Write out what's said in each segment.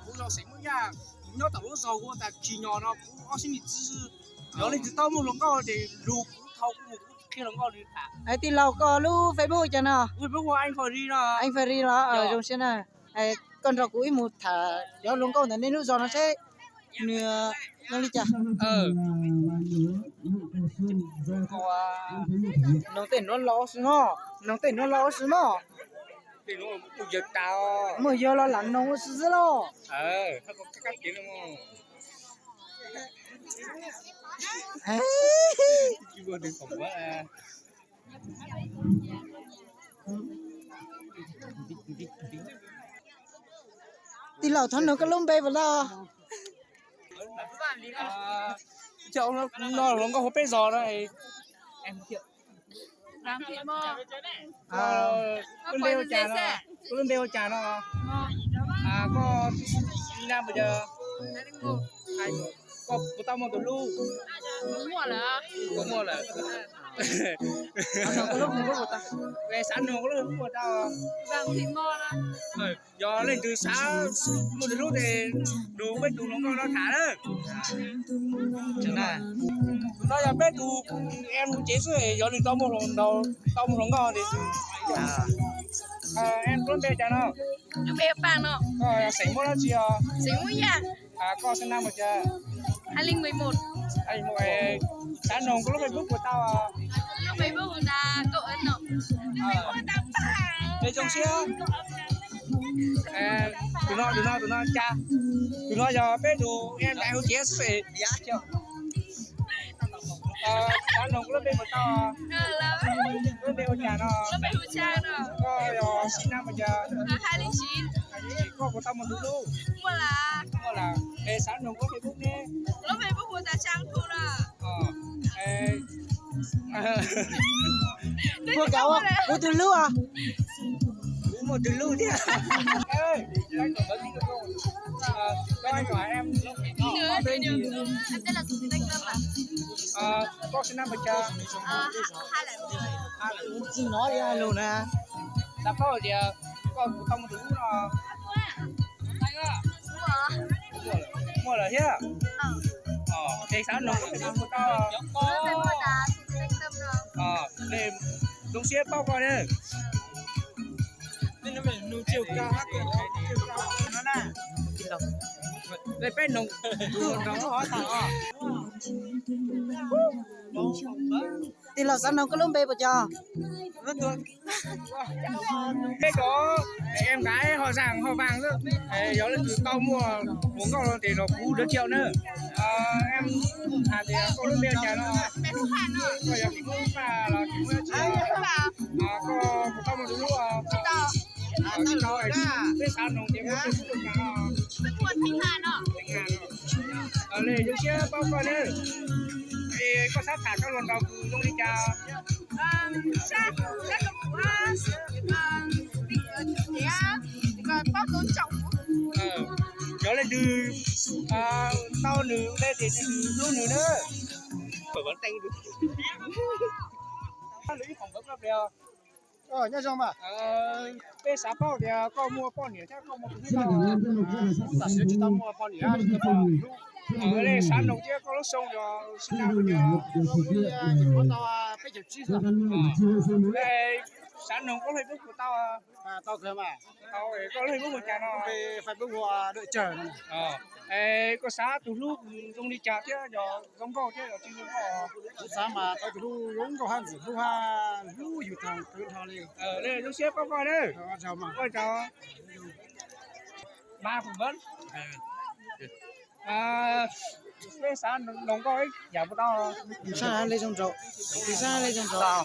我叫什么呀？你要到了时候我在去年了，我心里只是要你知道我龙高的路头我开龙高的看，Ấy thì lâu có lu Facebook cho nó. 我不过anh phải đi là Anh phải đi nó ở trong xe này. Ấy con rau cuối một thả đéo luôn câu nên lúc giờ nó sẽ nửa nó đi chả. Nó tên nó lo xí nó. Nó tên nó lo xí nó. thì nó cũng giật tao. Mà giờ nó lặn nó xí xí lo. Nó có cái cách chuyện đúng không? Chứ vừa đừng phỏng quá à. Thì lâu thân nó có lông bê vào lo. Chậu nó có hộp bê giò đây. Em thiệu. Làm thiện mò. Con đeo trà nó. Có nam bây giờ. Hai một. Có của tao một tổ lu. Mua là. Có mua là. Nó có lúc không có của ta. Về sẵn nó có lúc của tao. Làm thiện mò đó. Do lên từ sáng một lúc thì đủ bên tù nó con nó thả đó. Chẳng này. Nó là bên tù em chế rồi do lên tao một lần đầu tao một lần con thì em có bên chả nó. Nó bé bằng nó. Sánh mua nó chi à? Sánh mua nha. Có sinh năm một chưa? 2011. Anh một sáng nồng có lúc Facebook của tao à? Lúc Facebook là cậu ấn nó. Đây trong xe. Tụi nó cha. Tụi nó giờ bên tù em đại hữu chế sẽ giá chưa? Sáng nồng có lúc bên của tao à? Lúc bên của nhà nó. Lúc bên của cha nó. Có sinh năm một chưa? 2009. Có của tao một đứa luôn. Mua là. Mua là sáng nồng có Facebook nhé. Lúc Facebook của ta trang thu đó. Mua cậu à? Mua từ lưu à? Mua từ lưu thế à? Ê, anh còn có gì nữa không? Anh hỏi em. Nữa. Em tên là Suzy Thanh Lâm à? Có sinh năm một chưa? 2010. Chỉ nói đi luôn à. Đã có thì con của tao một đứa nó. Anh à? Mua là thế à? Thì sáng nồng có Facebook của tao. Lúc Facebook là Suzy Thanh Lâm rồi. Để đúng xe bao coi đi. Nên nó phải nụ chiều cao hát kìa. Chiều cao nó nè. Đây bên nồng. Nó hỏi thẳng à. Thì là sao nó có lông bê vào cho. Rất được. Cái có em gái họ vàng nữa. Đó là từ tao mua uống con thì nó cú đứa triệu nữa. Em thì có lúc bây giờ nó Bé Phúc Hàn rồi. rồi giờ thì cũng là chỉ mua chỉ có tao một đứa Tao. tao ấy cái sao nó thì mua cái được nó Bé Phúc Thanh Hàn rồi. Lê những chiếc bao coi nữa thì có sát thả các lần đầu luôn đi chào Sát các cụ ha. Thì còn bao tốn trọng. đó là từ tao nữ đây thì luôn nữa phải vẫn tay được lưỡi phòng bếp lắm đeo Nhá xong mà. cái xã bao thì có mua bao nhiêu chắc có một cái bao Giả sử chúng ta mua bao nhiêu thì ở đây xã nông chứ có lúc sông rồi sinh ra bây giờ có tao phải chịu chi rồi. đây xã nông có Facebook của tao Tao cơ mà. tao có Facebook của cha nó Về phải bước qua đợi chờ này. có xã từ lúc dùng đi chợ chứ giờ giống có chứ giờ chưa có Sáng mà tao cứ uống có hàng gì lúc ha lúcอยู่ทางพื้นทางเลย đây lúc xếp có coi đấy chào mà. coi chào ba phỏng vấn cái xã nông có ấy giảm của tao Đi xa lấy trong rậu. Đi xa lấy trong rậu.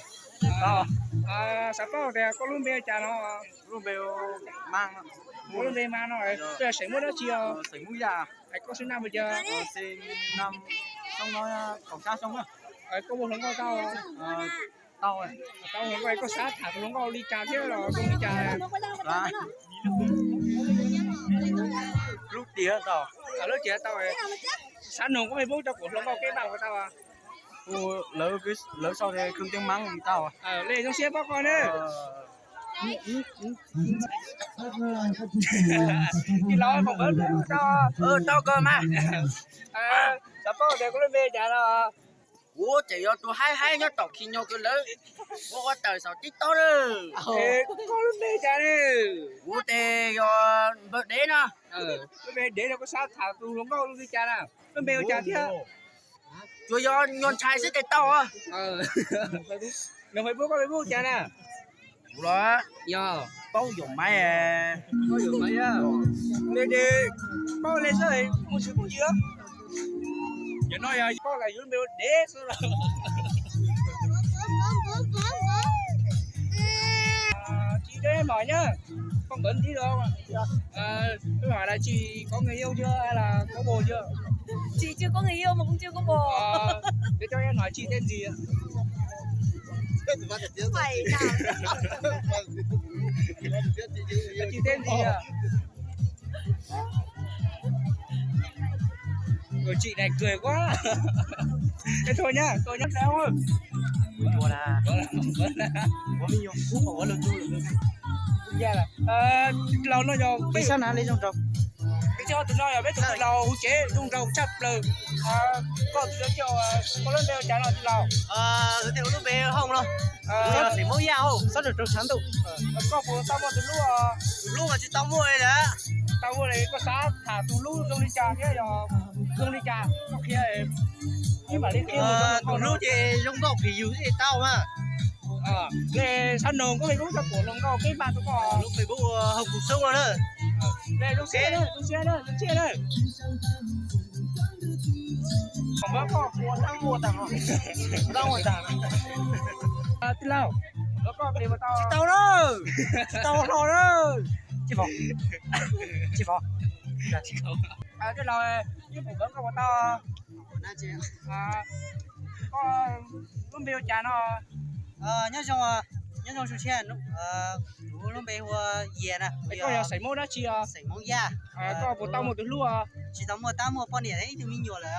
tao xã có thì có luôn bê cha nó Luôn bèo mang. có luôn bê mà nó bây giờ sấy mua đó chiều Sấy mũi già. có sinh năm bây giờ Sinh năm xong nó cổng xa xong á. có một lần tao Tao này. tao hôm nay có sát thả nó có đi trà chứ là không đi trà Lúc tía tao. ở lớp trẻ tao ấy sáng nồng có Facebook cho của nó có cái bảo của tao à Lỡ sau đây không tiếng mắng tao à. lên trong xe bác con đấy Đi lo phỏng vấn cho tao cơ mà. sắp tới để có lên về trả là Ủa chỉ cho tôi hay nhớ tao khi nhau cái lớn. Ủa có trời sao tí to rồi. để có lên về trả đi Ủa tê cho vợ đến à. lên về để nó có sao thả tù lông câu luôn đi trả nào lên về trả thế Tôi do nhon trai sẽ tê tao à. đừng phải bố có phải bố trả nào Ủa đó. giờ Bao dùng máy à. có được mấy á để bao lên rồi một sự cũng chưa giờ nói là bao là dưới bên để rồi chị đấy mỏi nhá không bẩn tí đâu tôi hỏi là chị có người yêu chưa hay là có bồ chưa Chị chưa có người yêu mà cũng chưa có bồ. để cho em hỏi chị tên gì ạ Phải nào. chị tên gì ạ rồi chị này cười quá thế thôi nhá tôi nhắc đâu không Chùa là. vâng Có mình dùng cú khổ lần chui. dạ là lâu nó rồi bây giờ nào lấy trong trồng cái cho tụi nó là biết tụi lâu hú chế đung đầu chắp lời có tụi nó cho có lên đây trả lời tụi lâu Giới thiệu lúc về không đâu. Ờ, Chỉ mỗi dao. sao được trong sáng tụ có phụ tao một tụi lúc Lúc mà chị tao mua đây đó. tao vừa này có xã thả tụi lúc trong đi trà thế rồi trong đi trà có kia nhưng mà đi kia Tụi lúc chị trong góc thì dù gì tao mà. để sân đường có phải lúc cho của lồng câu cái bạn tụi có Lúc phải bố học cuộc sống rồi đó. đây lúc xe đây lúc xe đây không có của tao mua tặng tao mua tặng tin nào nó có gì mà tao Tao đó. tao lo đó chị phò cái lời cái phụ vẫn có tao Nè chị. có lúc biểu trả nó nhớ trong số tiền lúc lúc bây giờ về nè có giờ xảy mốt đó chị sảy móng da có phụ tao một từ lúc chỉ tao mua con này đấy thì mình nhiều rồi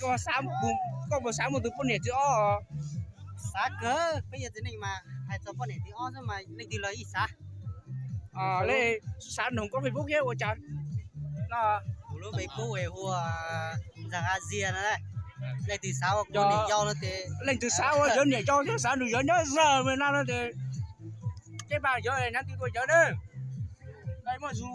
có sáng một từ con này chứ xá cỡ bây giờ thế này mà hai cháu con này thì ó rồi mà lên từ lời ít xá lên sáng đồng có Facebook kia của cháu nó lúc bây bố về hùa rằng Asia này lên từ sáu con này do nó thế lên từ sáu giờ nhảy cho chứ sáng được giờ nhớ giờ mình làm nó thì cái bà giờ này nó thì tôi giờ đấy đây mà dù